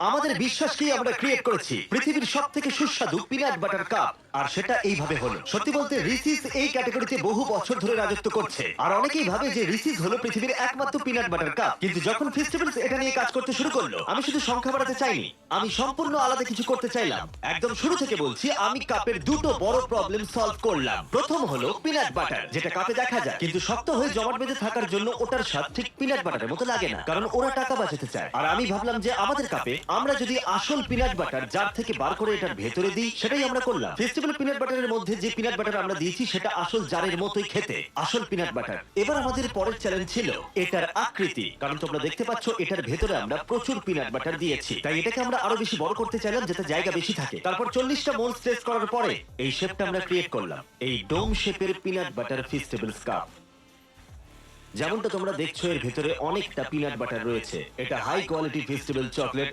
আমাদের বিশ্বাসকেই আমরা ক্রিয়েট করেছি পৃথিবীর সব থেকে সুস্বাদু পিনাট বাটার কাপ, আর সেটা এইভাবে হলো। সত্যি বলতে রিসিস এই ক্যাটাগরিতে বহু বছর ধরে রাজত্ব করছে, আর অনেকেই ভাবে যে রিসিস হলো পৃথিবীর একমাত্র পিনাট বাটার কাপ। কিন্তু যখন ফেস্টিভ্যালস এটা নিয়ে কাজ করতে শুরু করলো, আমি শুধু সংখ্যা বাড়াতে চাইনি, আমি সম্পূর্ণ আলাদা কিছু করতে চাইলাম। একদম শুরু থেকে বলছি, আমি কাপের দুটো বড় প্রবলেম সলভ করলাম। প্রথম হলো পিনাট বাটার, যেটা কাপে দেখা যায় কিন্তু শক্ত হয়ে জমাট বেঁধে থাকার জন্য ওটার স্বাদ ঠিক পিনাট বাটারের মতো লাগে না, কারণ ওরা টাকা বাঁচাতে চায়। আর আমি ভাবলাম যে আমাদের কাপে আমরা যদি আসল পিনাট বাটার জার থেকে বার করে এটার ভেতরে দিই, সেটাই আমরা করলাম। ফেস্টিভ্যাল পিনাট বাটারের মধ্যে যে পিনাট বাটার আমরা দিয়েছি সেটা আসল জারের মতোই খেতে, আসল পিনাট বাটার। এবার আমাদের পরের চ্যালেঞ্জ ছিল এটার আকৃতি, কারণ তোমরা দেখতে পাচ্ছ এটার ভেতরে আমরা প্রচুর পিনাট বাটার দিয়েছি, তাই এটাকে আমরা আরো বেশি বড় করতে চাইলাম যাতে জায়গা বেশি থাকে। তারপর 40টা মোল স্ট্রেস করার পরে এই শেপটা আমরা ক্রিয়েট করলাম, এই ডোম শেপের পিনাট বাটার ফেস্টিভ্যালস কাপ। যেমনটা তোমরা দেখছো এর ভেতরে অনেকটা পিনাট বাটার রয়েছে। এটা হাই কোয়ালিটি ফেস্টিভ্যাল চকলেট।